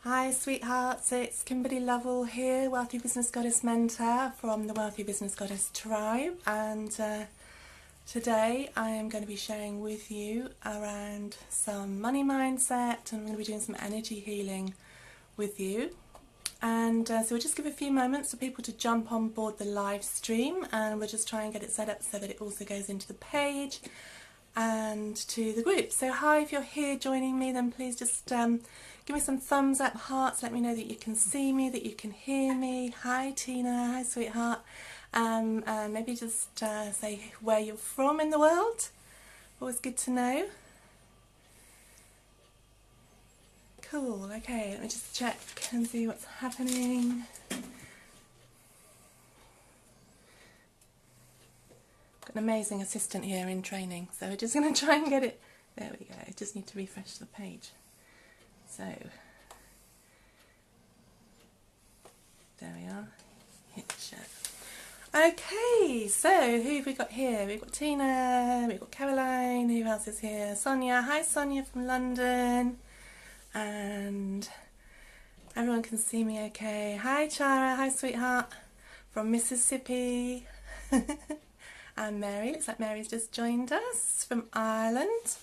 Hi sweethearts, it's Kimberly Lovell here, Wealthy Business Goddess Mentor from the Wealthy Business Goddess Tribe, and today I am going to be sharing with you around some money mindset, and I'm going to be doing some energy healing with you. And so we'll just give a few moments for people to jump on board the live stream, and we'll just try and get it set up so that it also goes into the page and to the group. So hi, if you're here joining me, then please just give me some thumbs up, hearts, let me know that you can see me, that you can hear me. Hi Tina, hi sweetheart. And maybe just say where you're from in the world. Always good to know. Cool, okay, let me just check and see what's happening. Got an amazing assistant here in training, so we're just going to try and get it. There we go, just need to refresh the page. So, there we are, hit share. Okay, so who have we got here? We've got Tina, we've got Caroline, who else is here? Sonia, hi Sonia from London, and everyone can see me okay. Hi Chara, hi sweetheart, from Mississippi. And Mary, looks like Mary's just joined us from Ireland.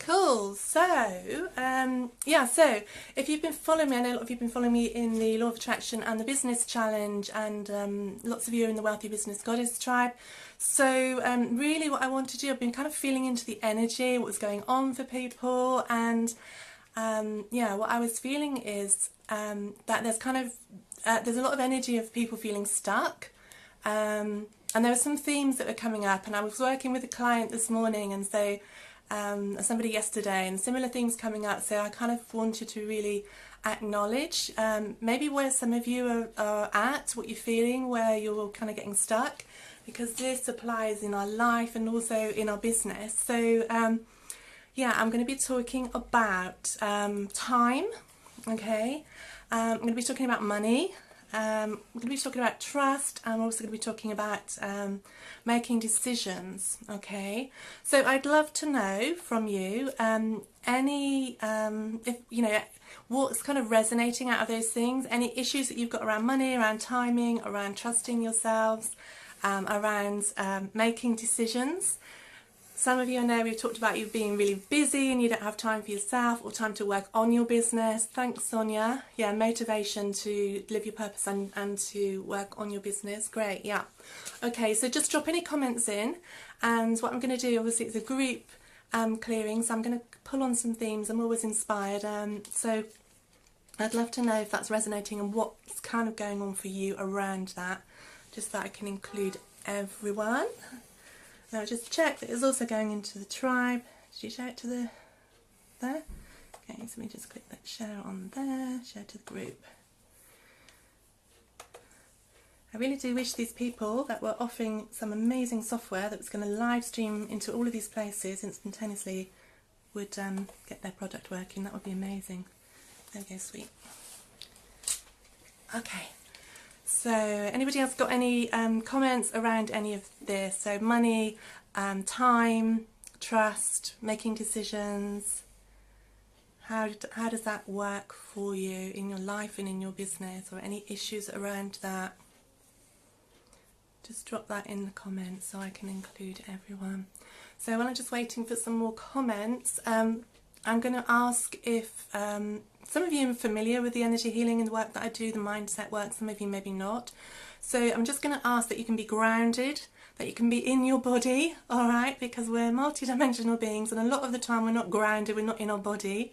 Cool, so yeah, so if you've been following me, I know a lot of you have been following me in the Law of Attraction and the Business Challenge, and lots of you are in the Wealthy Business Goddess Tribe. So really what I want to do, I've been kind of feeling into the energy, what's going on for people, and yeah, what I was feeling is that there's kind of, there's a lot of energy of people feeling stuck. And there were some themes that were coming up, and I was working with a client this morning, and so somebody yesterday, and similar things coming up, so I kind of wanted to really acknowledge maybe where some of you are at, what you're feeling, where you're kind of getting stuck, because this applies in our life and also in our business. So yeah, I'm going to be talking about time, okay, I'm going to be talking about money, I'm going to be talking about trust. I'm also going to be talking about making decisions, okay? So I'd love to know from you if you know what's kind of resonating out of those things, any issues that you've got around money, around timing, around trusting yourselves, around making decisions. Some of you, I know we've talked about you being really busy and you don't have time for yourself or time to work on your business. Thanks, Sonia. Yeah, motivation to live your purpose and to work on your business. Great, yeah. Okay, so just drop any comments in, and what I'm going to do, obviously it's a group clearing, so I'm going to pull on some themes. I'm always inspired, so I'd love to know if that's resonating and what's kind of going on for you around that, just so I can include everyone. Now just check that it's also going into the tribe. Did you share it to the there? Okay, so let me just click that share on there, share to the group. I really do wish these people that were offering some amazing software that was going to live stream into all of these places instantaneously would get their product working. That would be amazing. There we go, sweet. Okay. So anybody else got any comments around any of this? So money, time, trust, making decisions. How does that work for you in your life and in your business, or any issues around that? Just drop that in the comments so I can include everyone. So while I'm just waiting for some more comments, I'm going to ask if some of you are familiar with the energy healing and the work that I do, the mindset work, some of you maybe not. So I'm just going to ask that you can be grounded, that you can be in your body, alright, because we're multidimensional beings, and a lot of the time we're not grounded, we're not in our body.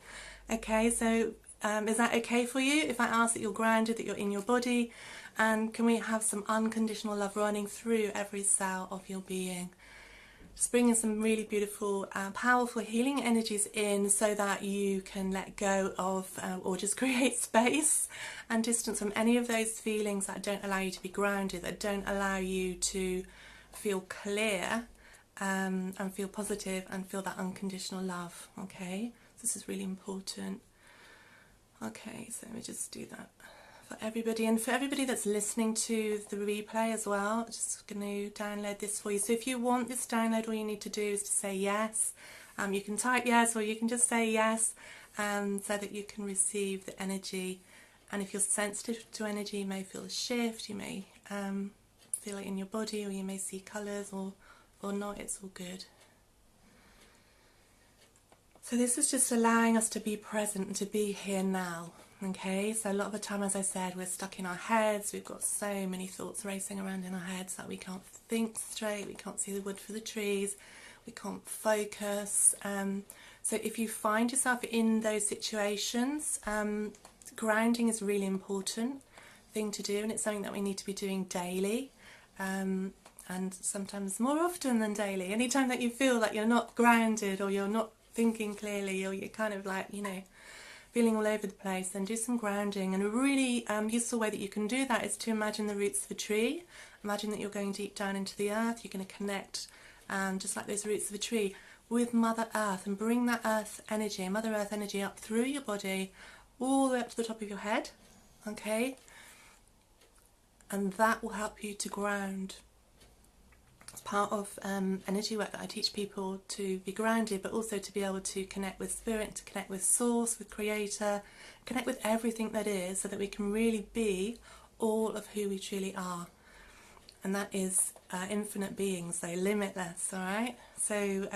Okay, so is that okay for you if I ask that you're grounded, that you're in your body, and can we have some unconditional love running through every cell of your being? Just bringing some really beautiful, powerful healing energies in so that you can let go of or just create space and distance from any of those feelings that don't allow you to be grounded, that don't allow you to feel clear and feel positive and feel that unconditional love, okay? So this is really important. Okay, so let me just do that for everybody, and for everybody that's listening to the replay as well. I'm just going to download this for you. So if you want this download, all you need to do is to say yes. You can type yes, or you can just say yes, so that you can receive the energy. And if you're sensitive to energy, you may feel a shift, you may feel it in your body, or you may see colours or not. It's all good. So this is just allowing us to be present and to be here now. Okay, so a lot of the time, as I said, we're stuck in our heads. We've got so many thoughts racing around in our heads that we can't think straight, we can't see the wood for the trees, we can't focus. So if you find yourself in those situations, grounding is a really important thing to do, and it's something that we need to be doing daily, and sometimes more often than daily. Anytime that you feel that you're not grounded, or you're not thinking clearly, or you're kind of like, you know, feeling all over the place, then do some grounding. And a really useful way that you can do that is to imagine the roots of a tree. Imagine that you're going deep down into the earth. You're going to connect, just like those roots of a tree, with Mother Earth, and bring that earth energy, Mother Earth energy, up through your body, all the way up to the top of your head, okay? And that will help you to ground. It's part of energy work that I teach people to be grounded, but also to be able to connect with spirit, to connect with source, with creator, connect with everything that is, so that we can really be all of who we truly are. And that is infinite being, so limitless, all right? So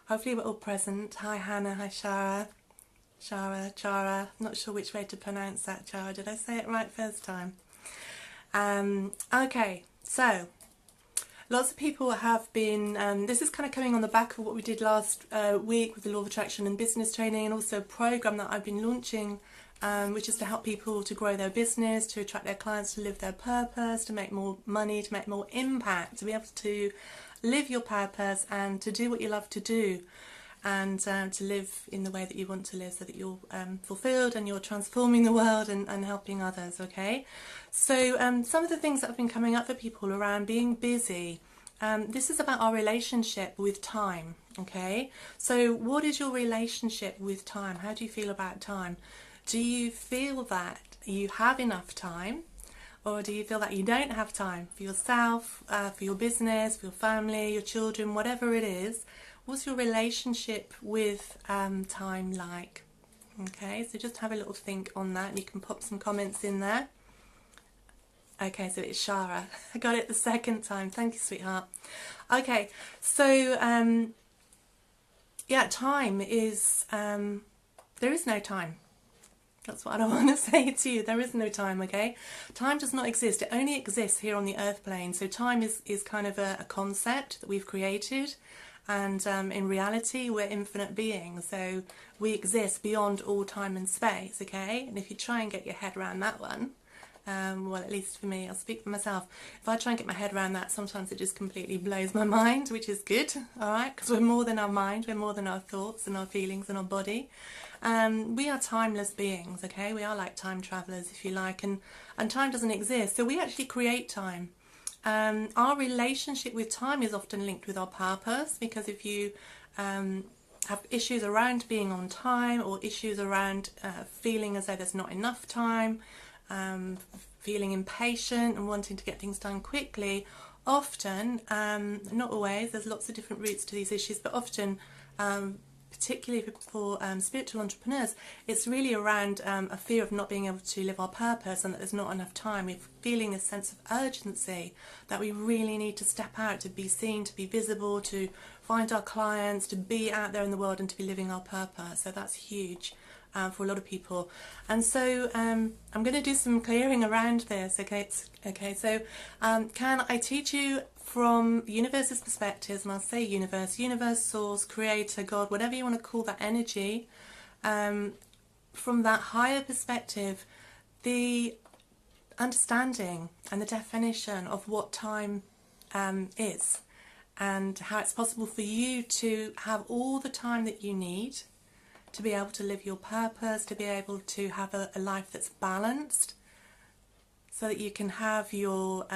hopefully we're all present. Hi Hannah, hi Shara, Chara, not sure which way to pronounce that, Chara. Did I say it right first time? Okay, so lots of people have been, this is kind of coming on the back of what we did last week with the Law of Attraction and business training, and also a program that I've been launching, which is to help people to grow their business, to attract their clients, to live their purpose, to make more money, to make more impact, to be able to live your purpose and to do what you love to do, and to live in the way that you want to live, so that you're fulfilled and you're transforming the world and helping others, okay? So some of the things that have been coming up for people around being busy, this is about our relationship with time, okay? So what is your relationship with time? How do you feel about time? Do you feel that you have enough time, or do you feel that you don't have time for yourself, for your business, for your family, your children, whatever it is? What's your relationship with time like? Okay, so just have a little think on that, and you can pop some comments in there. Okay, so it's Shara. I got it the second time. Thank you, sweetheart. Okay, so yeah, time is, there is no time. That's what I want to say to you. There is no time, okay? Time does not exist. It only exists here on the earth plane. So time is kind of a concept that we've created. And in reality, we're infinite beings, so we exist beyond all time and space, okay? And if you try and get your head around that one, well, at least for me, I'll speak for myself. If I try and get my head around that, sometimes it just completely blows my mind, which is good, all right? Because we're more than our mind, we're more than our thoughts and our feelings and our body. We are timeless beings, okay? We are like time travellers, if you like, and time doesn't exist, so we actually create time. Our relationship with time is often linked with our purpose, because if you have issues around being on time, or issues around feeling as though there's not enough time, feeling impatient and wanting to get things done quickly, often, not always, there's lots of different routes to these issues, but often, particularly for spiritual entrepreneurs, it's really around a fear of not being able to live our purpose, and that there's not enough time. We're feeling a sense of urgency that we really need to step out, to be seen, to be visible, to find our clients, to be out there in the world and to be living our purpose. So that's huge for a lot of people. And so I'm going to do some clearing around this, okay? So can I teach you from the universe's perspectives, and I'll say universe, source, creator, God, whatever you want to call that energy, from that higher perspective, the understanding and the definition of what time is, and how it's possible for you to have all the time that you need to be able to live your purpose, to be able to have a life that's balanced, so that you can have your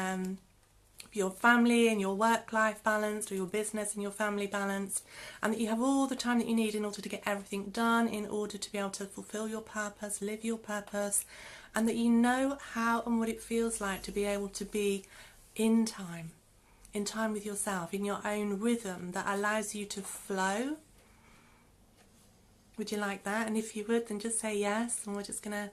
family and your work life balanced, or your business and your family balanced, and that you have all the time that you need in order to get everything done, in order to be able to fulfill your purpose, live your purpose, and that you know how and what it feels like to be able to be in time with yourself, in your own rhythm that allows you to flow Would you like that? And if you would, then just say yes, and we're just going to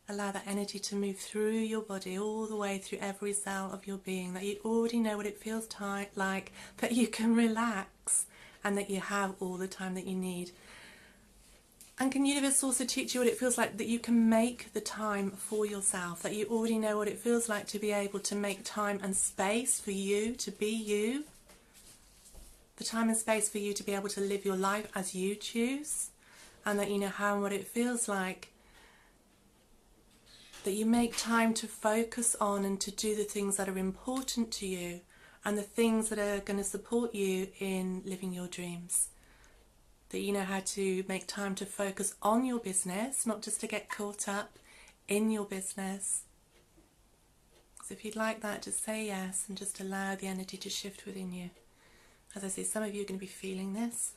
allow that energy to move through your body, all the way through every cell of your being, that you already know what it feels like, that you can relax, and that you have all the time that you need. And can universe also teach you what it feels like that you can make the time for yourself, that you already know what it feels like to be able to make time and space for you to be you, the time and space for you to be able to live your life as you choose, and that you know how and what it feels like, that you make time to focus on and to do the things that are important to you and the things that are going to support you in living your dreams. That you know how to make time to focus on your business, not just to get caught up in your business. So if you'd like that, just say yes and just allow the energy to shift within you. As I say, some of you are going to be feeling this.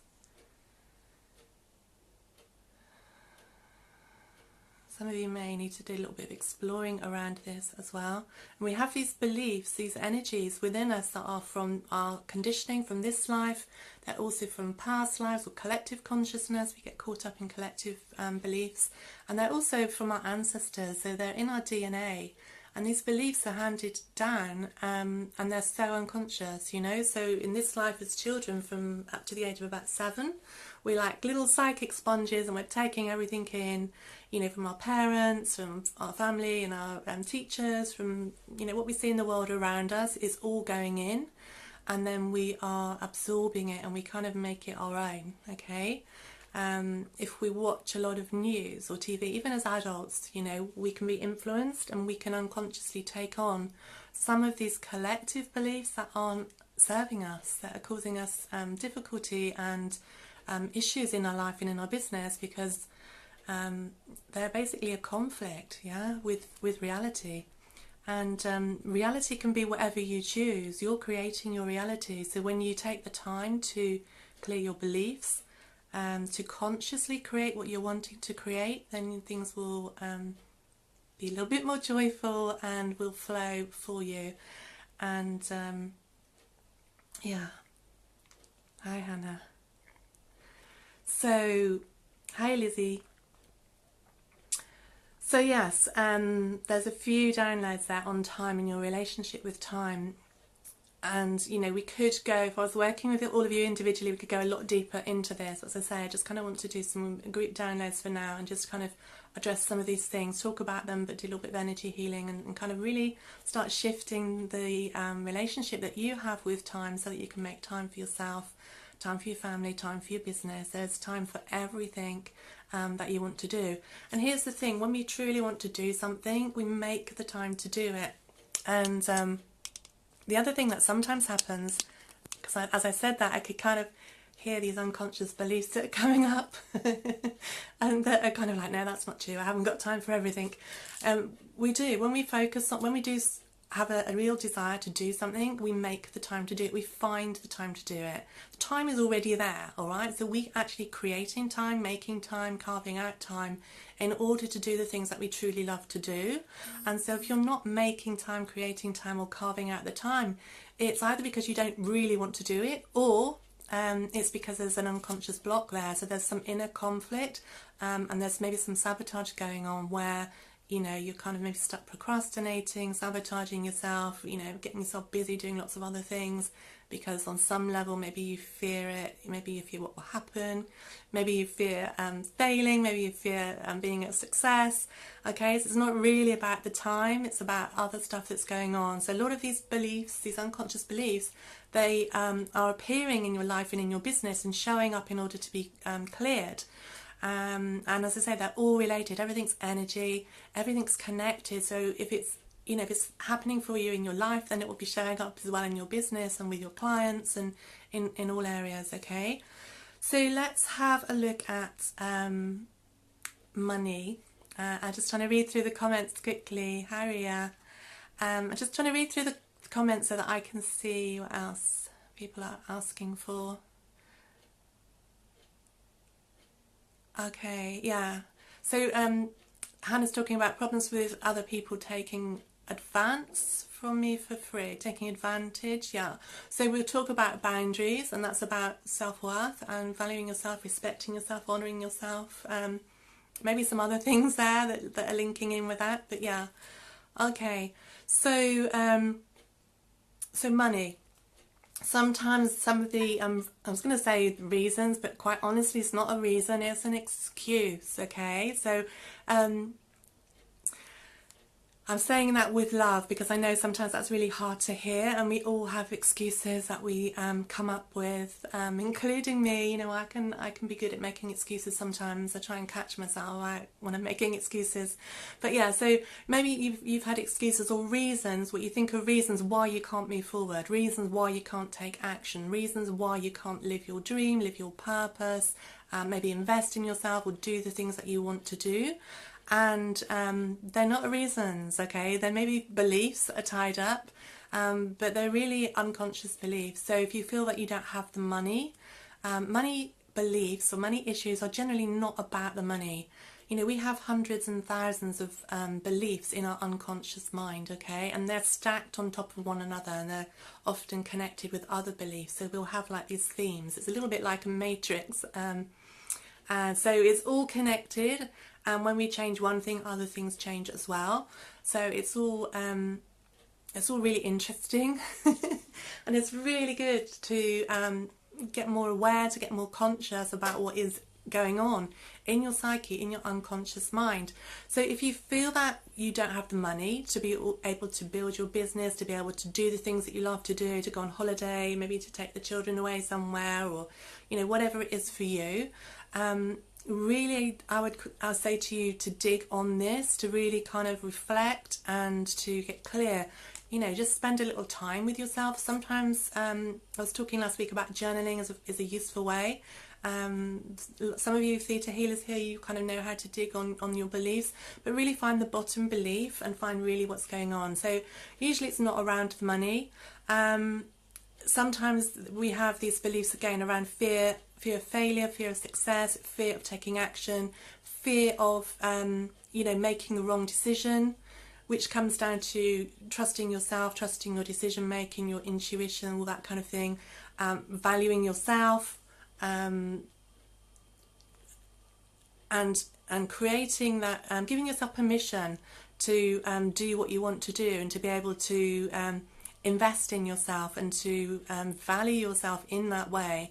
Some of you may need to do a little bit of exploring around this as well. And we have these beliefs, these energies within us that are from our conditioning from this life. They're also from past lives or collective consciousness. We get caught up in collective beliefs. And they're also from our ancestors. So they're in our DNA. And these beliefs are handed down and they're so unconscious, you know. So in this life as children, from up to the age of about 7, we're like little psychic sponges, and we're taking everything in, you know, from our parents, from our family and our teachers, from, you know, what we see in the world around us is all going in, and then we are absorbing it and we kind of make it our own, okay? If we watch a lot of news or TV, even as adults, you know, we can be influenced and we can unconsciously take on some of these collective beliefs that aren't serving us, that are causing us difficulty and issues in our life and in our business, because they're basically a conflict, yeah, with reality. And reality can be whatever you choose. You're creating your reality. So when you take the time to clear your beliefs, to consciously create what you're wanting to create, then things will be a little bit more joyful and will flow for you. And yeah. Hi, Hannah. So, hi, Lizzie. So yes, there's a few downloads there on time and your relationship with time. And, you know, we could go, if I was working with all of you individually, we could go a lot deeper into this. As I say, I just kind of want to do some group downloads for now and just kind of address some of these things, talk about them, but do a little bit of energy healing and kind of really start shifting the relationship that you have with time, so that you can make time for yourself, time for your family, time for your business. There's time for everything that you want to do. And here's the thing, when we truly want to do something, we make the time to do it. And the other thing that sometimes happens, because as I said that, I could kind of hear these unconscious beliefs that are coming up and that are kind of like, no, that's not true, I haven't got time for everything. We do, when we focus on, when we do have a real desire to do something, we make the time to do it, we find the time to do it. The time is already there, all right? So we actually creating time, making time, carving out time in order to do the things that we truly love to do. And so if you're not making time, creating time, or carving out the time, it's either because you don't really want to do it, or it's because there's an unconscious block there. So there's some inner conflict, and there's maybe some sabotage going on where, you know, you're kind of maybe stuck procrastinating, sabotaging yourself, you know, getting yourself busy doing lots of other things, because on some level maybe you fear it, maybe you fear what will happen, maybe you fear failing, maybe you fear being a success, okay? So it's not really about the time, it's about other stuff that's going on. So a lot of these beliefs, these unconscious beliefs, they are appearing in your life and in your business and showing up in order to be cleared. And as I say, they're all related. Everything's energy, everything's connected. So if it's, you know, if it's happening for you in your life, then it will be showing up as well in your business and with your clients and in all areas, okay? So let's have a look at money. I'm just trying to read through the comments quickly. Haria. I'm just trying to read through the comments so that I can see what else people are asking for. Okay, yeah. So Hannah's talking about problems with other people taking advance from me for free, taking advantage. Yeah, so we'll talk about boundaries, and that's about self-worth and valuing yourself, respecting yourself, honouring yourself. Maybe some other things there that are linking in with that, but yeah. Okay, so so money. Sometimes some of the I was going to say reasons, but quite honestly it's not a reason, it's an excuse. Okay, so I'm saying that with love because I know sometimes that's really hard to hear, and we all have excuses that we come up with, including me. You know, I can be good at making excuses sometimes. I try and catch myself out when I'm making excuses. But yeah, so maybe you've had excuses or reasons, what you think are reasons why you can't move forward, reasons why you can't take action, reasons why you can't live your dream, live your purpose, maybe invest in yourself or do the things that you want to do. And they're not reasons, okay? They're maybe beliefs that are tied up, but they're really unconscious beliefs. So if you feel that you don't have the money, money beliefs or money issues are generally not about the money. You know, we have hundreds and thousands of beliefs in our unconscious mind, okay? And they're stacked on top of one another, and they're often connected with other beliefs. So we'll have like these themes. It's a little bit like a matrix. So it's all connected, and when we change one thing, other things change as well. So it's all really interesting, and it's really good to get more aware, to get more conscious about what is going on in your psyche, in your unconscious mind. So if you feel that you don't have the money to be able to build your business, to be able to do the things that you love to do, to go on holiday, maybe to take the children away somewhere, or you know, whatever it is for you, really I would say to you to dig on this, to really kind of reflect and to get clear. You know, just spend a little time with yourself. Sometimes I was talking last week about journaling is a useful way. Some of you Theta healers here, you kind of know how to dig on your beliefs, but really find the bottom belief and find really what's going on. So usually it's not around the money. Sometimes we have these beliefs again around fear of failure, fear of success, fear of taking action, fear of you know, making the wrong decision, which comes down to trusting yourself, trusting your decision making, your intuition, all that kind of thing, valuing yourself, and creating that, giving yourself permission to do what you want to do, and to be able to invest in yourself and to value yourself in that way.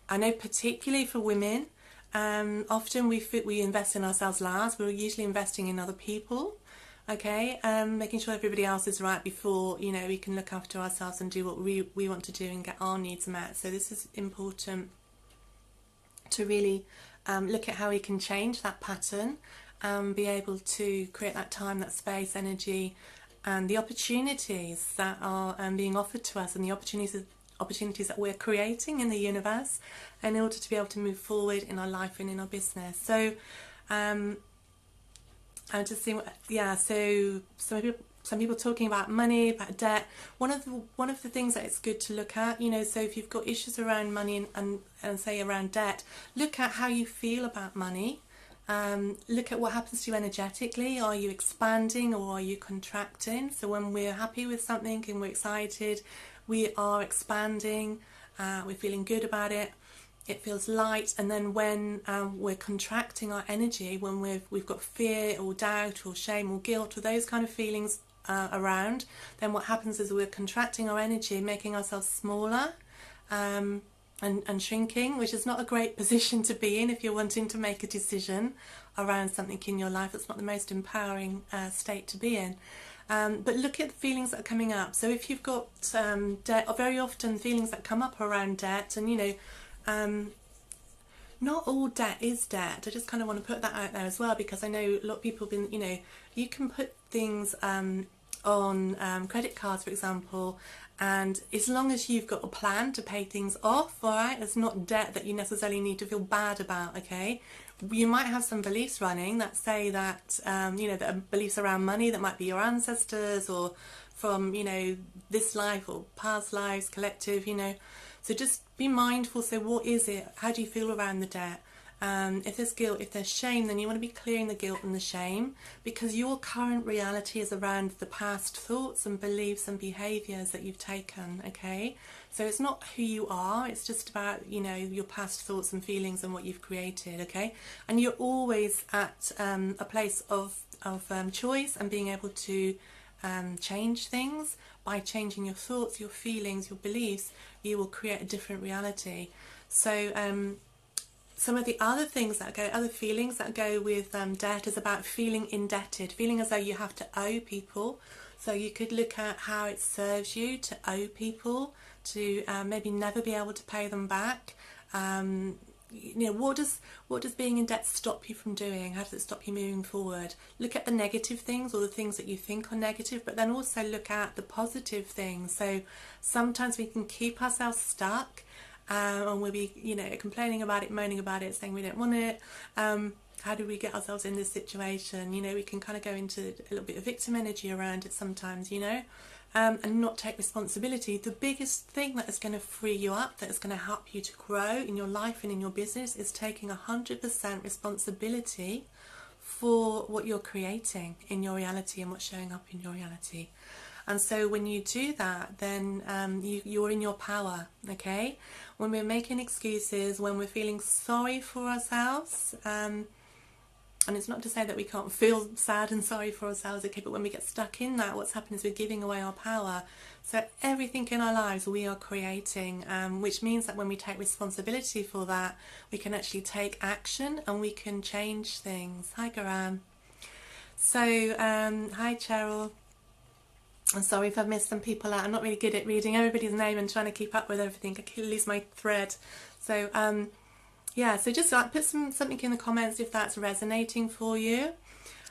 I know particularly for women, often we invest in ourselves last. We're usually investing in other people, okay, making sure everybody else is right before, you know, we can look after ourselves and do what we want to do and get our needs met. So this is important to really look at how we can change that pattern, be able to create that time, that space, energy, and the opportunities that are being offered to us, and the opportunities that we're creating in the universe in order to be able to move forward in our life and in our business. So I'm just seeing, yeah, so some people talking about money, about debt. One of the things that it's good to look at, you know, so if you've got issues around money and say around debt, look at how you feel about money. Look at what happens to you energetically. Are you expanding or are you contracting? So when we're happy with something and we're excited, we are expanding, we're feeling good about it, it feels light. And then when we're contracting our energy, when we've got fear or doubt or shame or guilt or those kind of feelings around, then what happens is we're contracting our energy, making ourselves smaller, and shrinking, which is not a great position to be in if you're wanting to make a decision around something in your life. It's not the most empowering state to be in. But look at the feelings that are coming up. So if you've got debt, or very often feelings that come up around debt, and you know, not all debt is debt. I just kind of want to put that out there as well, because I know a lot of people have been, you know, you can put things on credit cards, for example, and as long as you've got a plan to pay things off, all right, it's not debt that you necessarily need to feel bad about, okay? You might have some beliefs running that say that, you know, that are beliefs around money that might be your ancestors or from, you know, this life or past lives, collective, you know. So just be mindful. So what is it? How do you feel around the debt? If there's guilt, if there's shame, then you want to be clearing the guilt and the shame, because your current reality is around the past thoughts and beliefs and behaviours that you've taken, okay? So it's not who you are, it's just about, you know, your past thoughts and feelings and what you've created, okay? And you're always at a place of choice and being able to change things. By changing your thoughts, your feelings, your beliefs, you will create a different reality. So some of the other things that go, other feelings that go with debt is about feeling indebted, feeling as though you have to owe people. So you could look at how it serves you to owe people, to maybe never be able to pay them back. You know, what does being in debt stop you from doing? How does it stop you moving forward? Look at the negative things, or the things that you think are negative, but then also look at the positive things. So sometimes we can keep ourselves stuck, and we'll be, you know, complaining about it, moaning about it, saying we don't want it. How do we get ourselves in this situation? You know, we can kind of go into a little bit of victim energy around it sometimes, you know. And not take responsibility. The biggest thing that is going to free you up, that is going to help you to grow in your life and in your business, is taking 100% responsibility for what you're creating in your reality and what's showing up in your reality. And so when you do that, then you're in your power, okay? When we're making excuses, when we're feeling sorry for ourselves, and it's not to say that we can't feel sad and sorry for ourselves, okay, but when we get stuck in that, what's happening is we're giving away our power. So everything in our lives we are creating, which means that when we take responsibility for that, we can actually take action and we can change things. Hi, Garam. So, hi, Cheryl. I'm sorry if I've missed some people out. I'm not really good at reading everybody's name and trying to keep up with everything. I can lose my thread. So, yeah, so just like put something in the comments if that's resonating for you.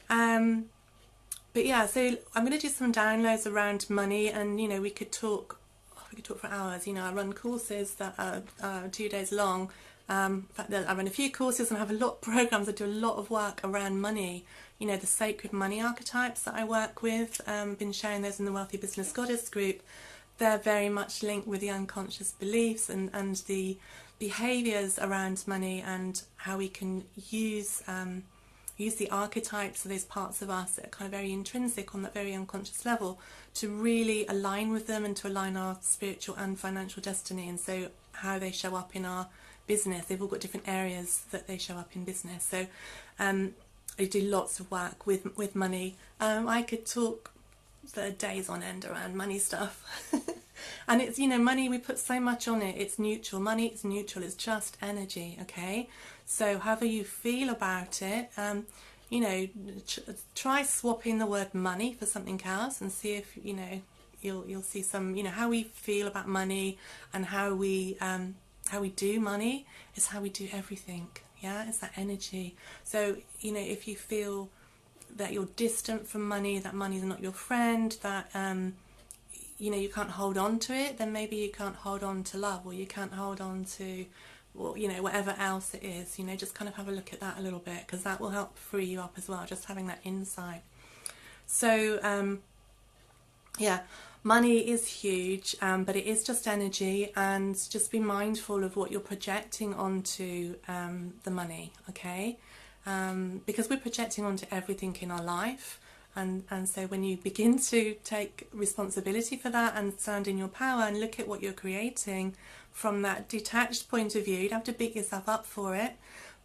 But yeah, so I'm going to do some downloads around money, and you know, we could talk for hours. You know, I run courses that are 2 days long. In fact, I run a few courses and have a lot of programs that do a lot of work around money. You know, the sacred money archetypes that I work with, been sharing those in the Wealthy Business Goddess group. They're very much linked with the unconscious beliefs and the behaviours around money, and how we can use the archetypes of those parts of us that are kind of very intrinsic on that very unconscious level, to really align with them and to align our spiritual and financial destiny. And so how they show up in our business, they've all got different areas that they show up in business. So I do lots of work with money. I could talk for days on end around money stuff. And it's, you know, money, we put so much on it. It's neutral. Money is neutral. It's just energy, okay? So however you feel about it, you know, try swapping the word money for something else and see if, you know, you'll see some, you know, how we feel about money and how we do money is how we do everything. Yeah, it's that energy. So, you know, if you feel that you're distant from money, that money is not your friend, that you know, you can't hold on to it, then maybe you can't hold on to love, or you can't hold on to, well, you know, whatever else it is. You know, just kind of have a look at that a little bit, because that will help free you up as well, just having that insight. So yeah, money is huge, but it is just energy, and just be mindful of what you're projecting onto the money, okay? Because we're projecting onto everything in our life. And so when you begin to take responsibility for that and stand in your power and look at what you're creating from that detached point of view, you don't have to beat yourself up for it,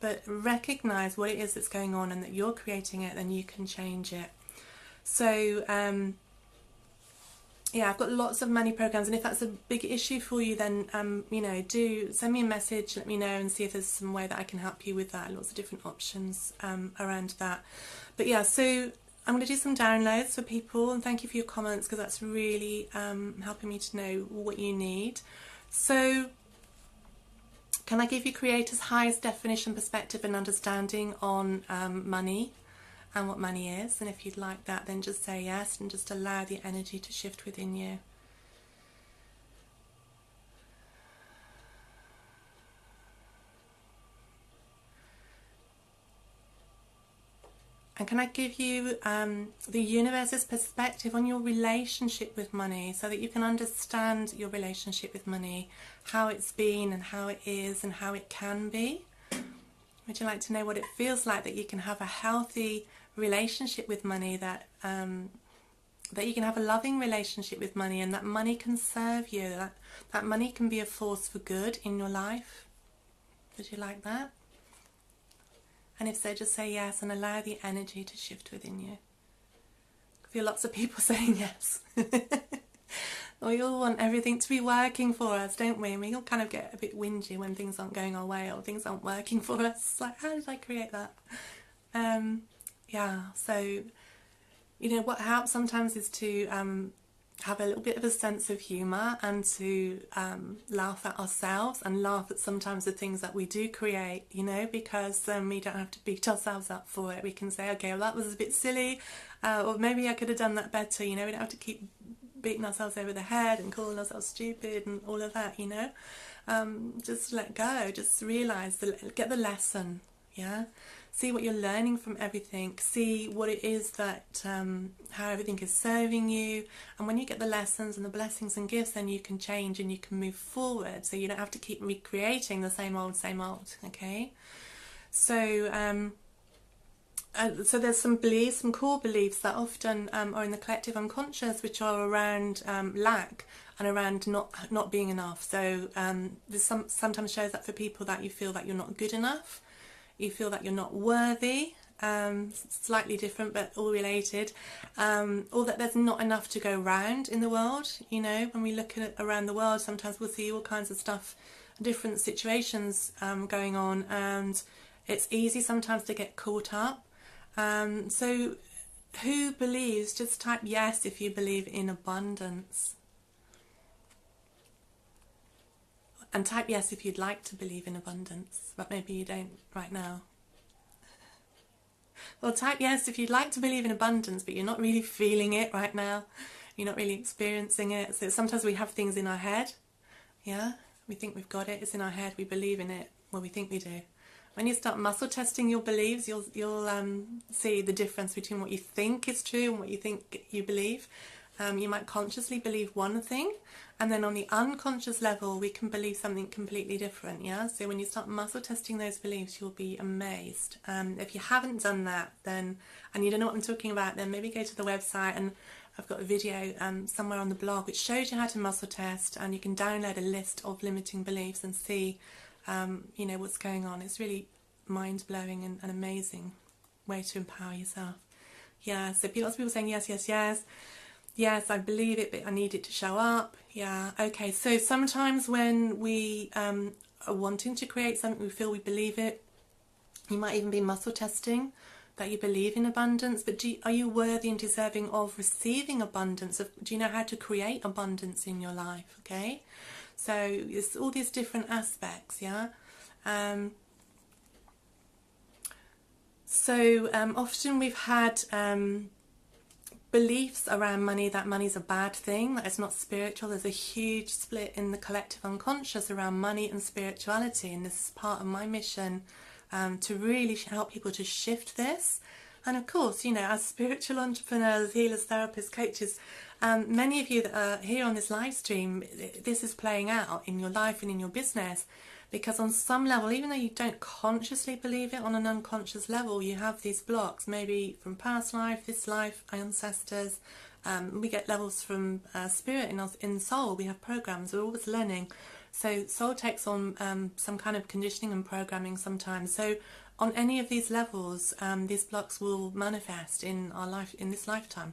but recognise what it is that's going on and that you're creating it, then you can change it. So yeah, I've got lots of money programs, and if that's a big issue for you, then you know, do send me a message, let me know, and see if there's some way that I can help you with that. Lots of different options around that. But yeah, so I'm going to do some downloads for people, and thank you for your comments, because that's really helping me to know what you need. So, can I give you Creator's highest definition, perspective and understanding on money and what money is? And if you'd like that, then just say yes and just allow the energy to shift within you. And can I give you the universe's perspective on your relationship with money, so that you can understand your relationship with money, how it's been and how it is and how it can be? Would you like to know what it feels like that you can have a healthy relationship with money, that you can have a loving relationship with money, and that money can serve you, that money can be a force for good in your life? Would you like that? And if so, just say yes and allow the energy to shift within you. I feel lots of people saying yes. We all want everything to be working for us, don't we? And we all kind of get a bit whingy when things aren't going our way or things aren't working for us. It's like, how did I create that? Yeah, so, you know, what helps sometimes is to have a little bit of a sense of humour, and to laugh at ourselves and laugh at sometimes the things that we do create, you know, because we don't have to beat ourselves up for it. We can say, okay, well, that was a bit silly, or maybe I could have done that better, you know. We don't have to keep beating ourselves over the head and calling ourselves stupid and all of that, you know. Just let go, just realise, get the lesson, yeah. See what you're learning from everything, see what it is that, how everything is serving you, and when you get the lessons and the blessings and gifts, then you can change and you can move forward, so you don't have to keep recreating the same old, okay? So, so there's some beliefs, some core beliefs that often are in the collective unconscious, which are around lack and around not being enough. So this sometimes shows up for people that you feel that you're not good enough, you feel that you're not worthy, slightly different but all related, or that there's not enough to go round in the world. You know, when we look at around the world, sometimes we'll see all kinds of stuff, different situations going on, and it's easy sometimes to get caught up. So who believes, just type yes if you believe in abundance. And type yes if you'd like to believe in abundance, but maybe you don't right now. Well, type yes if you'd like to believe in abundance, but you're not really feeling it right now. You're not really experiencing it. So sometimes we have things in our head, yeah? We think we've got it, it's in our head, we believe in it, well, we think we do. When you start muscle testing your beliefs, you'll see the difference between what you think is true and what you think you believe. You might consciously believe one thing, and then on the unconscious level we can believe something completely different, yeah? So when you start muscle testing those beliefs, you'll be amazed. If you haven't done that, then, and you don't know what I'm talking about, then maybe go to the website, and I've got a video somewhere on the blog which shows you how to muscle test, and you can download a list of limiting beliefs and see you know, what's going on. It's really mind-blowing and an amazing way to empower yourself. Yeah, so lots of people saying yes, yes, yes. Yes, I believe it, but I need it to show up. Yeah, okay. So sometimes when we are wanting to create something, we feel we believe it. You might even be muscle testing that you believe in abundance, but are you worthy and deserving of receiving abundance? Do you know how to create abundance in your life? Okay, so it's all these different aspects, yeah. So often we've had beliefs around money, that money's a bad thing, that it's not spiritual. There's a huge split in the collective unconscious around money and spirituality, and this is part of my mission, to really help people to shift this. And of course, you know, as spiritual entrepreneurs, healers, therapists, coaches, many of you that are here on this live stream, this is playing out in your life and in your business, because on some level, even though you don't consciously believe it, on an unconscious level, you have these blocks, maybe from past life, this life, ancestors. We get levels from spirit in soul. We have programs. We're always learning. So soul takes on some kind of conditioning and programming sometimes. So on any of these levels, these blocks will manifest in our life, in this lifetime.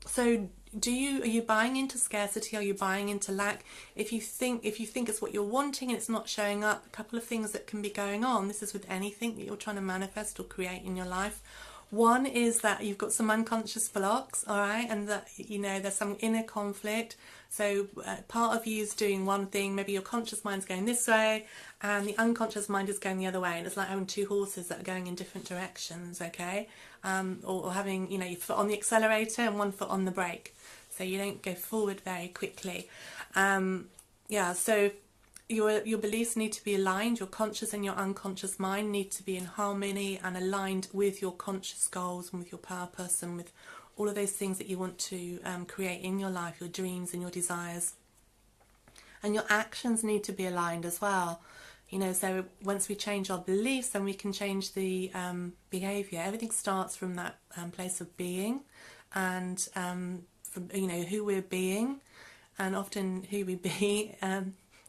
So are you buying into scarcity? Are you buying into lack? If you think it's what you're wanting and it's not showing up, a couple of things that can be going on. This is with anything that you're trying to manifest or create in your life. One is that you've got some unconscious blocks, all right, and that, you know, there's some inner conflict. So part of you is doing one thing, maybe your conscious mind's going this way and the unconscious mind is going the other way, and it's like having two horses that are going in different directions, okay? Or having, you know, your foot on the accelerator and one foot on the brake, so you don't go forward very quickly. Yeah, so your beliefs need to be aligned. Your conscious and your unconscious mind need to be in harmony and aligned with your conscious goals and with your purpose and with all of those things that you want to create in your life, your dreams and your desires. And your actions need to be aligned as well. You know, so once we change our beliefs, then we can change the behaviour. Everything starts from that place of being, and from, you know, who we're being, and often who we be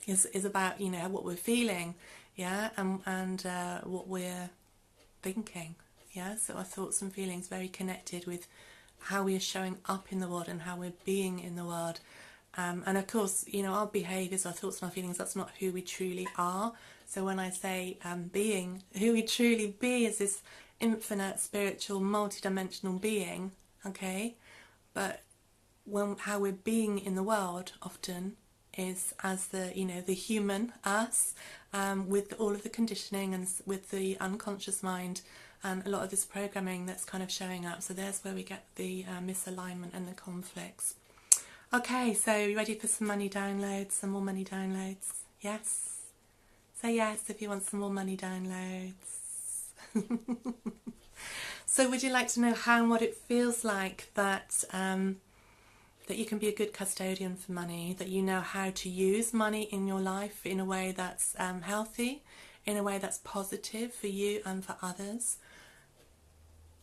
is about, you know, what we're feeling, yeah, and what we're thinking, yeah. So our thoughts and feelings very connected with how we are showing up in the world and how we're being in the world. And of course, you know, our behaviours, our thoughts and our feelings, that's not who we truly are. So when I say being, who we truly be is this infinite, spiritual, multidimensional being, okay? But how we're being in the world often is as the, you know, the human us, with all of the conditioning and with the unconscious mind and a lot of this programming that's kind of showing up. So there's where we get the misalignment and the conflicts. Okay, so you ready for some money downloads, some more money downloads? Yes? Say yes if you want some more money downloads. So would you like to know how and what it feels like that that you can be a good custodian for money, that you know how to use money in your life in a way that's healthy, in a way that's positive for you and for others?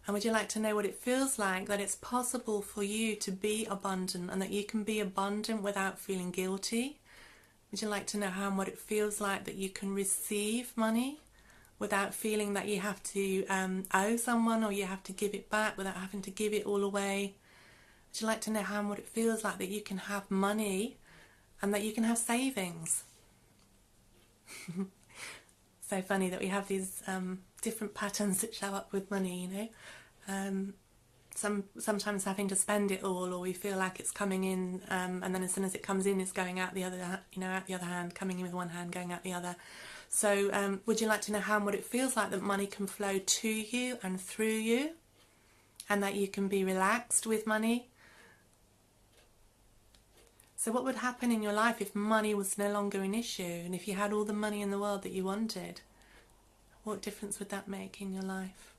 And would you like to know what it feels like that it's possible for you to be abundant and that you can be abundant without feeling guilty? Would you like to know how and what it feels like that you can receive money without feeling that you have to owe someone or you have to give it back, without having to give it all away? Would you like to know how and what it feels like that you can have money and that you can have savings? So funny that we have these different patterns that show up with money, you know. Sometimes having to spend it all, or we feel like it's coming in, and then as soon as it comes in, it's going out the other, you know, out the other hand, coming in with one hand, going out the other. So would you like to know how and what it feels like that money can flow to you and through you, and that you can be relaxed with money? So what would happen in your life if money was no longer an issue, and if you had all the money in the world that you wanted? What difference would that make in your life?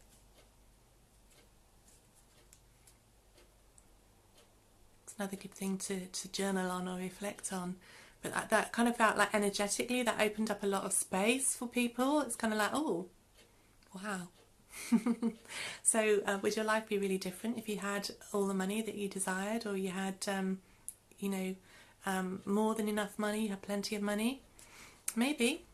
It's another good thing to journal on or reflect on. But that kind of felt like energetically, that opened up a lot of space for people. It's kind of like, oh, wow. So would your life be really different if you had all the money that you desired, or you had, you know, more than enough money, you have plenty of money? Maybe.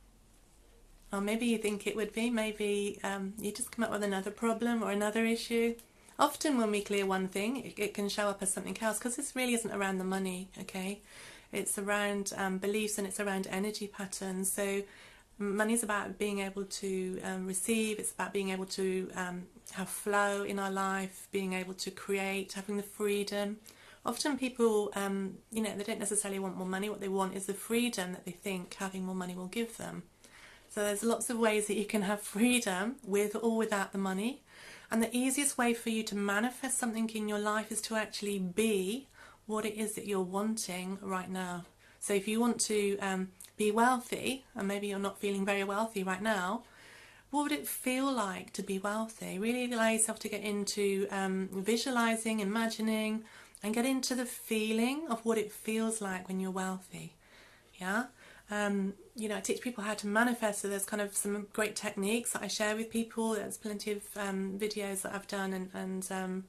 Or maybe you think it would be. Maybe you just come up with another problem or another issue. Often when we clear one thing, it can show up as something else, because this really isn't around the money, okay? It's around beliefs, and it's around energy patterns. So money is about being able to receive. It's about being able to have flow in our life, being able to create, having the freedom. Often people, you know, they don't necessarily want more money. What they want is the freedom that they think having more money will give them. So there's lots of ways that you can have freedom with or without the money. And the easiest way for you to manifest something in your life is to actually be what it is that you're wanting right now. So if you want to be wealthy, and maybe you're not feeling very wealthy right now, what would it feel like to be wealthy? Really allow yourself to get into visualizing, imagining, and get into the feeling of what it feels like when you're wealthy. Yeah? You know, I teach people how to manifest, so there's kind of some great techniques that I share with people. There's plenty of videos that I've done and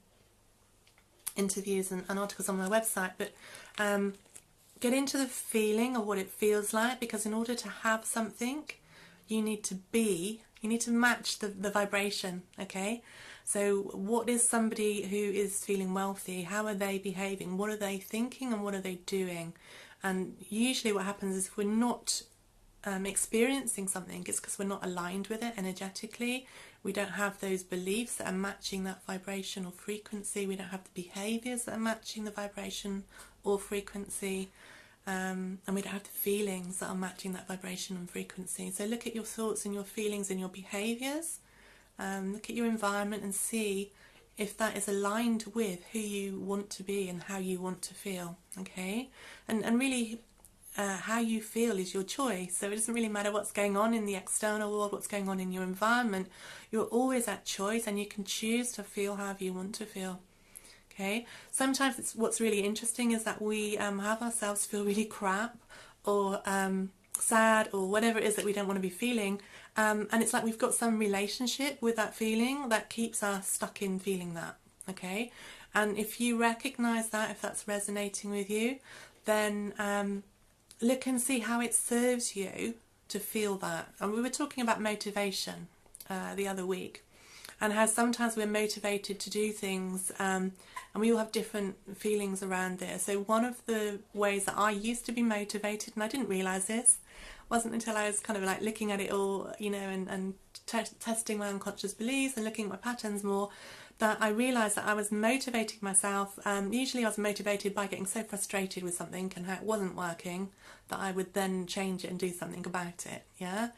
interviews and articles on my website, but get into the feeling of what it feels like, because in order to have something, you need to match the vibration, okay? So what is somebody who is feeling wealthy? How are they behaving? What are they thinking and what are they doing? And usually what happens is if we're not experiencing something, it's because we're not aligned with it energetically. We don't have those beliefs that are matching that vibration or frequency. We don't have the behaviours that are matching the vibration or frequency. And we don't have the feelings that are matching that vibration and frequency. So look at your thoughts and your feelings and your behaviours. Look at your environment and see if that is aligned with who you want to be and how you want to feel, okay? And really, how you feel is your choice. So it doesn't really matter what's going on in the external world, what's going on in your environment. You're always at choice, and you can choose to feel however you want to feel, okay? Sometimes what's really interesting is that we have ourselves feel really crap, or sad or whatever it is that we don't want to be feeling, and it's like we've got some relationship with that feeling that keeps us stuck in feeling that, okay? And if you recognize that, if that's resonating with you, then look and see how it serves you to feel that. And we were talking about motivation the other week, and how sometimes we're motivated to do things, and we all have different feelings around this. So one of the ways that I used to be motivated, and I didn't realise this, wasn't until I was kind of like looking at it all, you know, and testing my unconscious beliefs and looking at my patterns more, that I realised that I was motivating myself. Usually I was motivated by getting so frustrated with something and how it wasn't working that I would then change it and do something about it, yeah?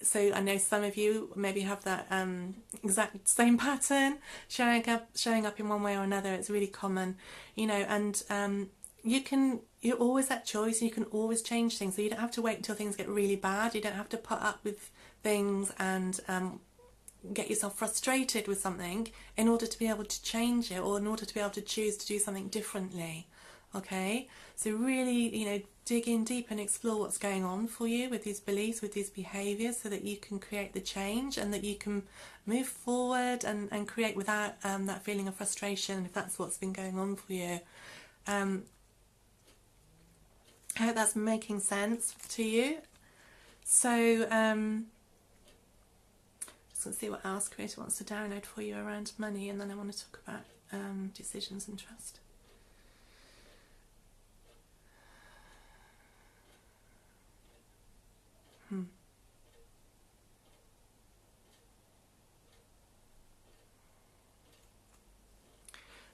So I know some of you maybe have that exact same pattern, showing up in one way or another. It's really common, you know, and you're always at choice, and you can always change things. So you don't have to wait until things get really bad. You don't have to put up with things and get yourself frustrated with something in order to be able to change it, or in order to be able to choose to do something differently. Okay, so really, you know, dig in deep and explore what's going on for you with these beliefs, with these behaviours, so that you can create the change and that you can move forward and create without that feeling of frustration, if that's what's been going on for you. I hope that's making sense to you. So just going to see what else Creator wants to download for you around money, and then I want to talk about decisions and trust.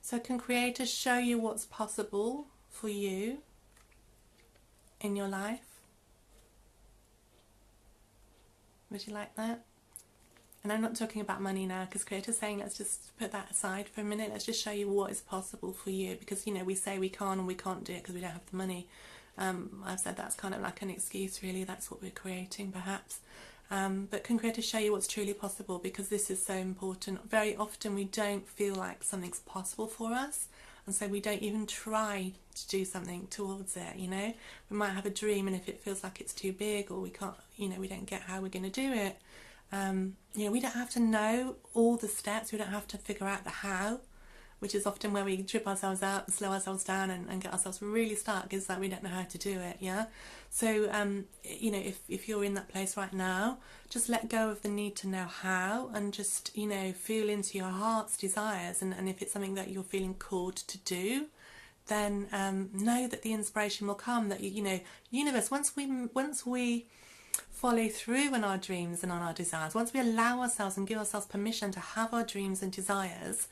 So can Creator show you what's possible for you in your life? Would you like that? And I'm not talking about money now, because Creator's saying let's just put that aside for a minute. Let's just show you what is possible for you, because, you know, we say we can't and we can't do it because we don't have the money. I've said that's kind of like an excuse, really. That's what we're creating, perhaps. But can Creator show you what's truly possible, because this is so important. Very often we don't feel like something's possible for us, and so we don't even try to do something towards it, you know. We might have a dream, and if it feels like it's too big, or we can't, you know, we don't get how we're going to do it, you know, we don't have to know all the steps. We don't have to figure out the how, which is often where we trip ourselves up and slow ourselves down and get ourselves really stuck, is that we don't know how to do it, yeah? So, you know, if you're in that place right now, just let go of the need to know how, and just, you know, feel into your heart's desires, and if it's something that you're feeling called to do, then know that the inspiration will come, that, you know, universe, once we follow through on our dreams and on our desires, once we allow ourselves and give ourselves permission to have our dreams and desires,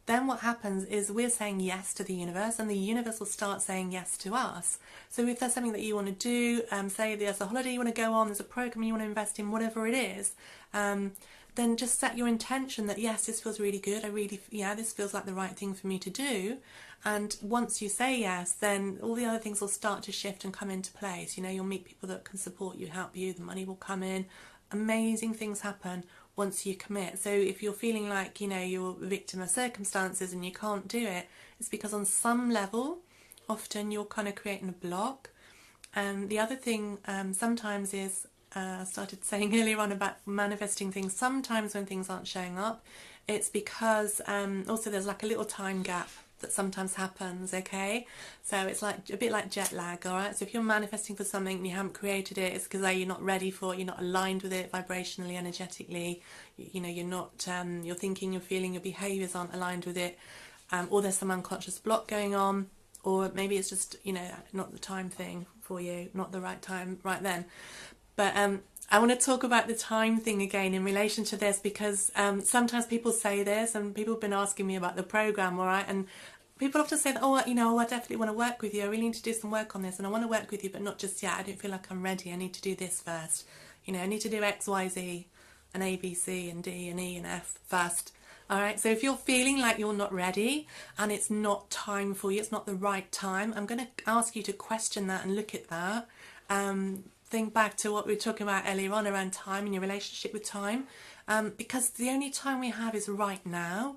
then what happens is we're saying yes to the universe, and the universe will start saying yes to us. So if there's something that you want to do, say there's a holiday you want to go on, there's a program you want to invest in, whatever it is, then just set your intention that, yes, this feels really good, this feels like the right thing for me to do. And once you say yes, then all the other things will start to shift and come into place. You know, you'll meet people that can support you, help you, the money will come in, amazing things happen once you commit. So if you're feeling like, you know, you're a victim of circumstances and you can't do it, it's because on some level, often you're kind of creating a block. And the other thing sometimes is, I started saying earlier on about manifesting things, sometimes when things aren't showing up, it's because also there's like a little time gap that sometimes happens, okay? So it's like a bit like jet lag, all right? So if you're manifesting for something and you haven't created it, it's because you're not ready for it, you're not aligned with it vibrationally, energetically, you know, you're not, your thinking, your feeling, your behaviours aren't aligned with it, or there's some unconscious block going on, or maybe it's just, you know, not the time thing for you, not the right time right then. But I want to talk about the time thing again in relation to this, because sometimes people say this, and people have been asking me about the program, all right? And people often say that, oh, you know, I definitely want to work with you. I really need to do some work on this, and I want to work with you, but not just yet. I don't feel like I'm ready. I need to do this first. You know, I need to do X, Y, Z, and A, B, C, and D, and E, and F first. All right, so if you're feeling like you're not ready and it's not time for you, it's not the right time, I'm going to ask you to question that and look at that. Think back to what we were talking about earlier on around time and your relationship with time, because the only time we have is right now.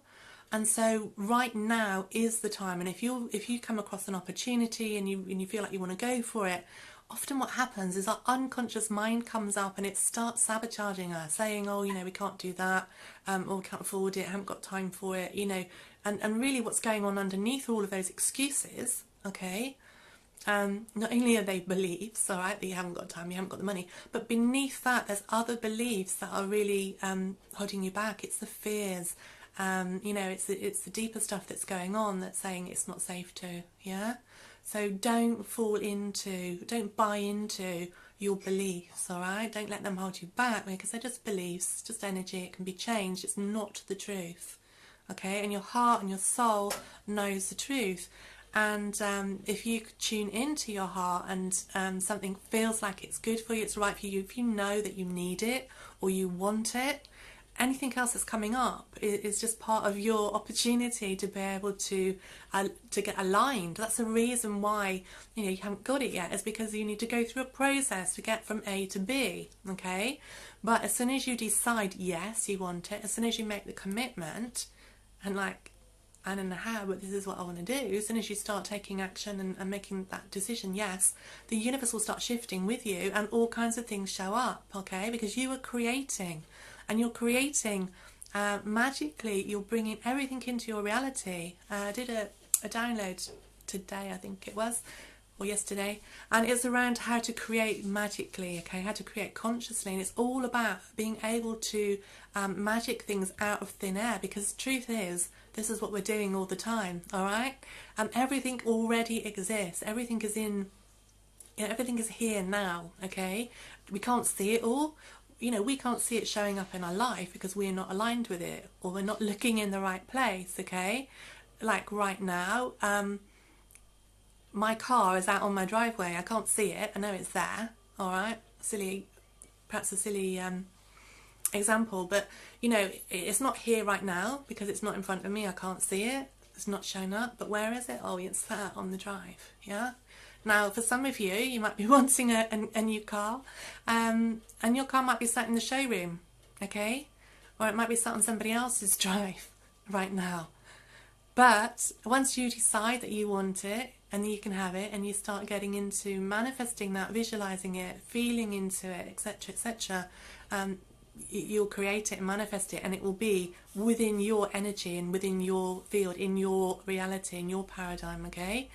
And so right now is the time. And if you come across an opportunity and you feel like you want to go for it, often what happens is our unconscious mind comes up and it starts sabotaging us, saying, oh, you know, we can't do that, or we can't afford it, I haven't got time for it, you know, and really what's going on underneath all of those excuses, okay, not only are they beliefs, all right, that you haven't got time, you haven't got the money, but beneath that there's other beliefs that are really holding you back. It's the fears, you know, it's the deeper stuff that's going on that's saying it's not safe to, yeah? So don't buy into your beliefs, all right? Don't let them hold you back, because they're just beliefs, just energy. It can be changed. It's not the truth, okay? And your heart and your soul knows the truth. And if you tune into your heart and something feels like it's good for you, it's right for you, if you know that you need it or you want it, anything else that's coming up is just part of your opportunity to be able to get aligned. That's the reason why, you know, you haven't got it yet, is because you need to go through a process to get from A to B, okay? But as soon as you decide, yes, you want it, as soon as you make the commitment, and like, I don't know how, but this is what I want to do, as soon as you start taking action and making that decision, yes, the universe will start shifting with you and all kinds of things show up, okay? Because you are creating. And you're creating magically, you're bringing everything into your reality. I did a download today, I think it was, or yesterday, and it's around how to create magically, okay, how to create consciously, and it's all about being able to magic things out of thin air, because the truth is, this is what we're doing all the time, all right? And everything already exists. Everything is everything is here now, okay? We can't see it all. You know, we can't see it showing up in our life because we're not aligned with it, or we're not looking in the right place, okay? Like right now, my car is out on my driveway. I can't see it. I know it's there, all right? Perhaps a silly example, but, you know, it's not here right now because it's not in front of me. I can't see it. It's not showing up. But where is it? Oh, it's there on the drive, yeah? Now, for some of you, you might be wanting a new car, and your car might be sat in the showroom, okay? Or it might be sat on somebody else's drive right now. But once you decide that you want it, and you can have it, and you start getting into manifesting that, visualizing it, feeling into it, etc., etc., you'll create it and manifest it, and it will be within your energy and within your field, in your reality, in your paradigm, okay?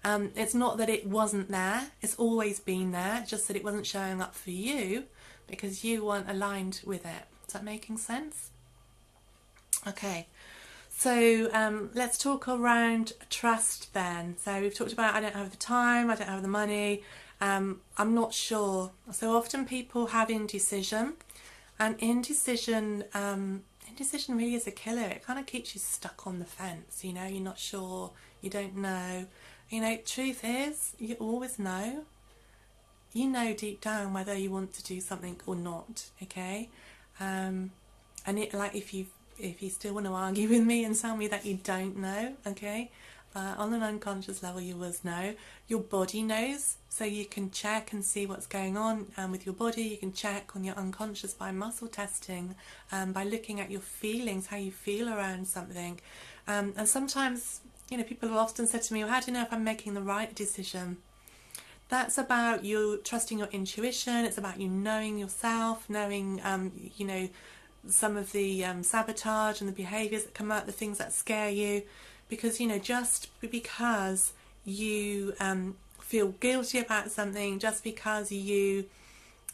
It's not that it wasn't there, it's always been there, just that it wasn't showing up for you because you weren't aligned with it. Is that making sense? Okay, so let's talk around trust then. So we've talked about I don't have the time, I don't have the money, I'm not sure. So often people have indecision, and indecision really is a killer. It kind of keeps you stuck on the fence, you know, you're not sure, you don't know. You know, truth is, you always know. You know deep down whether you want to do something or not, okay? And it, like, if you still want to argue with me and tell me that you don't know, okay? On an unconscious level, you always know. Your body knows, so you can check and see what's going on with your body. You can check on your unconscious by muscle testing, by looking at your feelings, how you feel around something. And sometimes, you know, people have often said to me, well, how do you know if I'm making the right decision? That's about you trusting your intuition. It's about you knowing yourself, knowing, you know, some of the sabotage and the behaviours that come out, the things that scare you. Because, you know, just because you feel guilty about something, just because you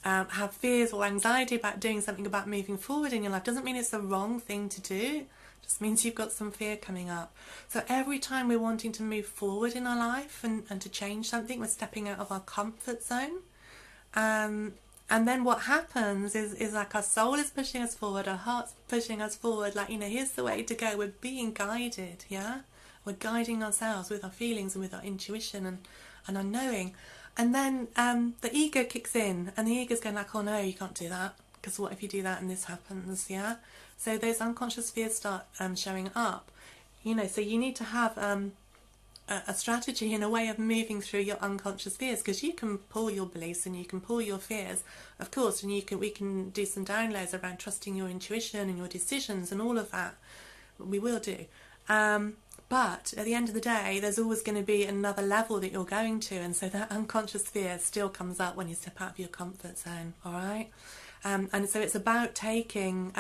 have fears or anxiety about doing something, about moving forward in your life, doesn't mean it's the wrong thing to do. Just means you've got some fear coming up. So every time we're wanting to move forward in our life and to change something, we're stepping out of our comfort zone. And then what happens is like our soul is pushing us forward, our heart's pushing us forward, like, you know, here's the way to go. We're being guided, yeah? We're guiding ourselves with our feelings and with our intuition and our knowing. And then the ego kicks in, and the ego's going like, oh no, you can't do that, because what if you do that and this happens, yeah? So those unconscious fears start showing up, you know, so you need to have a strategy and a way of moving through your unconscious fears, because you can pull your beliefs and you can pull your fears, of course, and we can do some downloads around trusting your intuition and your decisions and all of that. We will do. But at the end of the day, there's always going to be another level that you're going to, and so that unconscious fear still comes up when you step out of your comfort zone, all right? And so it's about taking,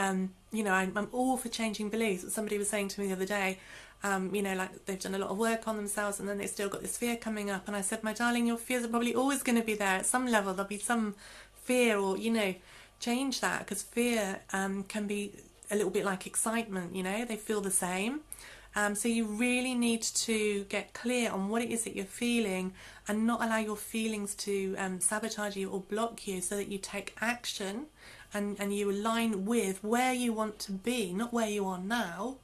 you know, I'm all for changing beliefs. Somebody was saying to me the other day, you know, like they've done a lot of work on themselves and then they've still got this fear coming up. And I said, my darling, your fears are probably always going to be there. At some level, there'll be some fear, or, you know, change that, because fear can be a little bit like excitement, you know, they feel the same. So you really need to get clear on what it is that you're feeling and not allow your feelings to sabotage you or block you, so that you take action and you align with where you want to be, not where you are now,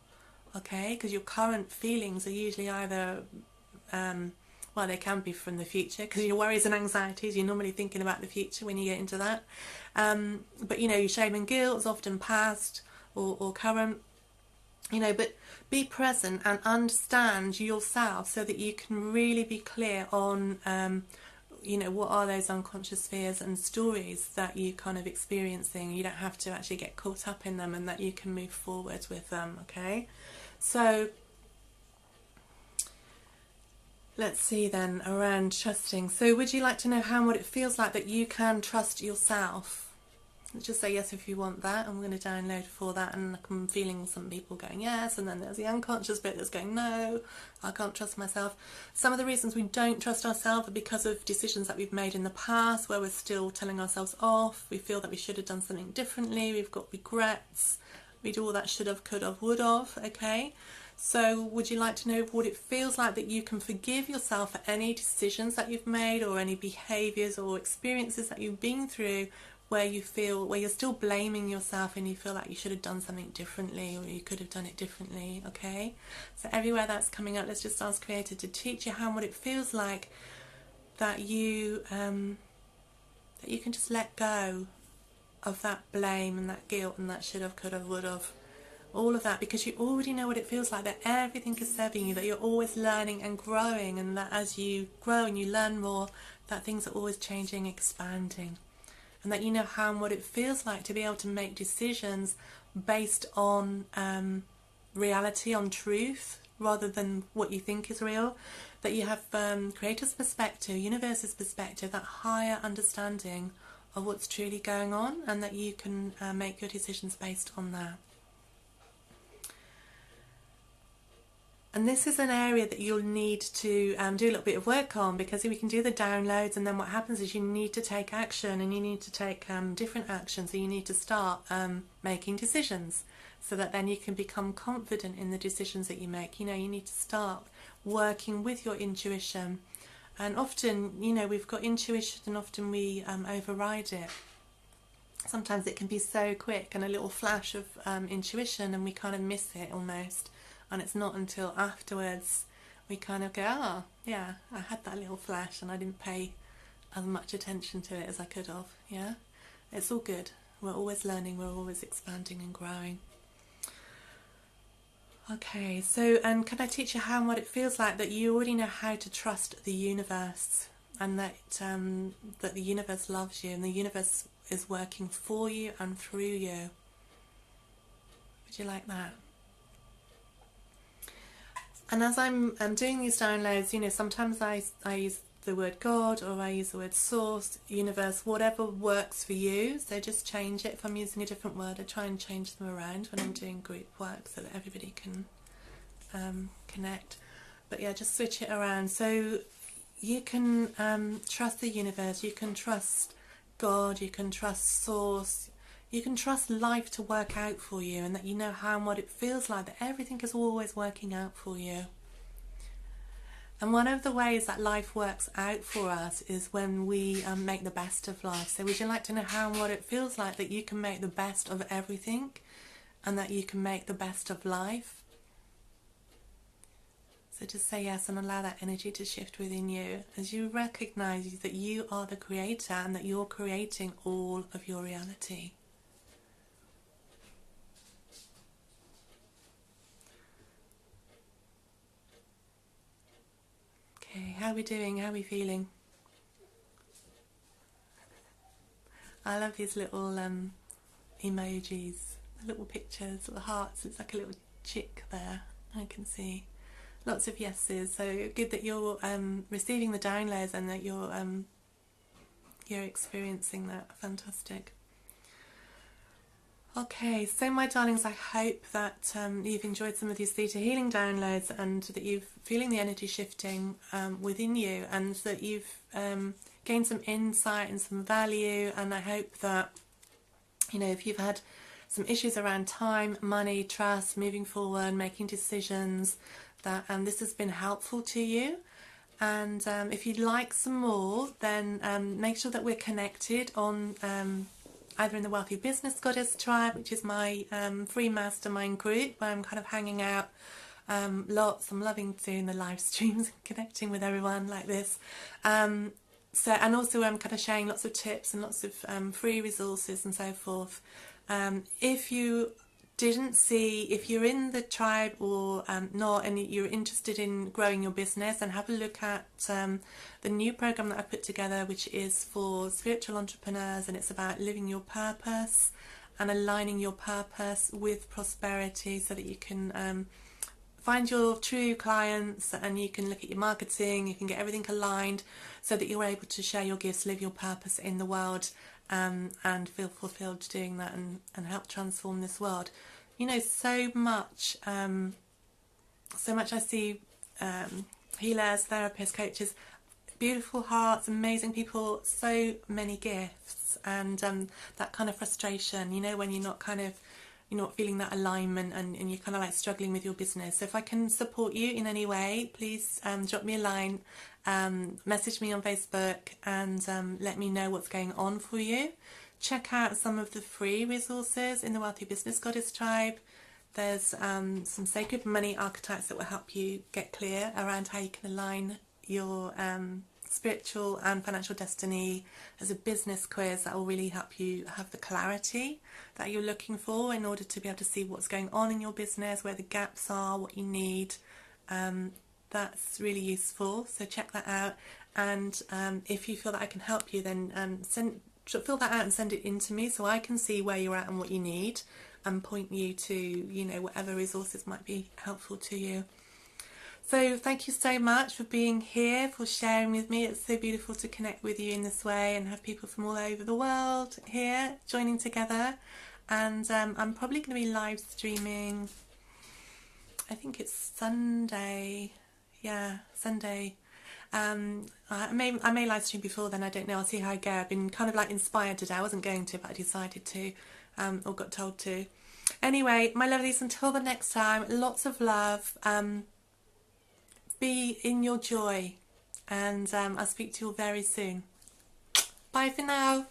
okay? Because your current feelings are usually either, well, they can be from the future, because your worries and anxieties, you're normally thinking about the future when you get into that. But, you know, your shame and guilt is often past or current. You know, but be present and understand yourself so that you can really be clear on, you know, what are those unconscious fears and stories that you kind of experiencing. You don't have to actually get caught up in them, and that you can move forward with them, okay? So let's see then, around trusting. So would you like to know how and what it feels like that you can trust yourself? Just say yes if you want that. I'm going to download for that, and I'm feeling some people going yes, and then there's the unconscious bit that's going no, I can't trust myself. Some of the reasons we don't trust ourselves are because of decisions that we've made in the past, where we're still telling ourselves off. We feel that we should have done something differently. We've got regrets. We do all that should have, could have, would have, okay? So would you like to know what it feels like that you can forgive yourself for any decisions that you've made, or any behaviours or experiences that you've been through, where you feel, where you're still blaming yourself and you feel like you should have done something differently, or you could have done it differently, okay? So everywhere that's coming up, let's just ask Creator to teach you how and what it feels like that you can just let go of that blame and that guilt and that should have, could have, would have, all of that, because you already know what it feels like, that everything is serving you, that you're always learning and growing, and that as you grow and you learn more, that things are always changing, expanding. And that you know how and what it feels like to be able to make decisions based on reality, on truth, rather than what you think is real. That you have Creator's perspective, universe's perspective, that higher understanding of what's truly going on, and that you can make your decisions based on that. And this is an area that you'll need to do a little bit of work on, because we can do the downloads, and then what happens is you need to take action, and you need to take different actions. So you need to start making decisions, so that then you can become confident in the decisions that you make. You know, you need to start working with your intuition. And often, you know, we've got intuition and often we override it. Sometimes it can be so quick and a little flash of intuition, and we kind of miss it almost. And it's not until afterwards we kind of go, oh, yeah, I had that little flash and I didn't pay as much attention to it as I could have, yeah? It's all good. We're always learning, we're always expanding and growing. Okay, so, and can I teach you how and what it feels like that you already know how to trust the universe, and that, that the universe loves you, and the universe is working for you and through you? Would you like that? And as I'm doing these downloads, you know, sometimes I use the word God, or I use the word source, universe, whatever works for you. So just change it. If I'm using a different word, I try and change them around when I'm doing group work, so that everybody can connect. But yeah, just switch it around. So you can trust the universe, you can trust God, you can trust source, you can trust life to work out for you, and that you know how and what it feels like, that everything is always working out for you. And one of the ways that life works out for us is when we make the best of life. So would you like to know how and what it feels like that you can make the best of everything, and that you can make the best of life? So just say yes and allow that energy to shift within you as you recognise that you are the creator, and that you're creating all of your reality. Okay, how are we doing? How are we feeling? I love these little emojis, little pictures, little hearts. It's like a little chick there, I can see. Lots of yeses. So good that you're receiving the downloads and that you're experiencing that. Fantastic. Okay, so my darlings, I hope that you've enjoyed some of these Theta healing downloads and that you're feeling the energy shifting within you, and that you've gained some insight and some value. And I hope that, you know, if you've had some issues around time, money, trust, moving forward, making decisions, that this has been helpful to you. And if you'd like some more, then make sure that we're connected on either in the Wealthy Business Goddess Tribe, which is my free mastermind group where I'm kind of hanging out lots. I'm loving doing the live streams and connecting with everyone like this. And also I'm kind of sharing lots of tips and lots of free resources and so forth. If you didn't see, if you're in the tribe or not, and you're interested in growing your business, and have a look at the new program that I put together, which is for spiritual entrepreneurs, and it's about living your purpose and aligning your purpose with prosperity so that you can find your true clients, and you can look at your marketing, you can get everything aligned so that you're able to share your gifts, live your purpose in the world, and feel fulfilled doing that, and help transform this world. You know, so much I see healers, therapists, coaches, beautiful hearts, amazing people, so many gifts, and that kind of frustration, you know, when you're not feeling that alignment, and you're kind of like struggling with your business. So if I can support you in any way, please drop me a line, message me on Facebook, and let me know what's going on for you. Check out some of the free resources in the Wealthy Business Goddess Tribe. There's some sacred money archetypes that will help you get clear around how you can align your spiritual and financial destiny. There's a business quiz that will really help you have the clarity that you're looking for in order to be able to see what's going on in your business, where the gaps are, what you need. That's really useful, so check that out. And if you feel that I can help you, then fill that out and send it in to me so I can see where you're at and what you need, and point you to, you know, whatever resources might be helpful to you. So thank you so much for being here, for sharing with me. It's so beautiful to connect with you in this way and have people from all over the world here joining together. And I'm probably going to be live streaming, I think it's Sunday. Yeah, Sunday. I may live stream before then, I don't know. I'll see how I go. I've been kind of like inspired today. I wasn't going to, but I decided to, or got told to. Anyway, my lovelies, until the next time, lots of love. Be in your joy, and I'll speak to you all very soon. Bye for now.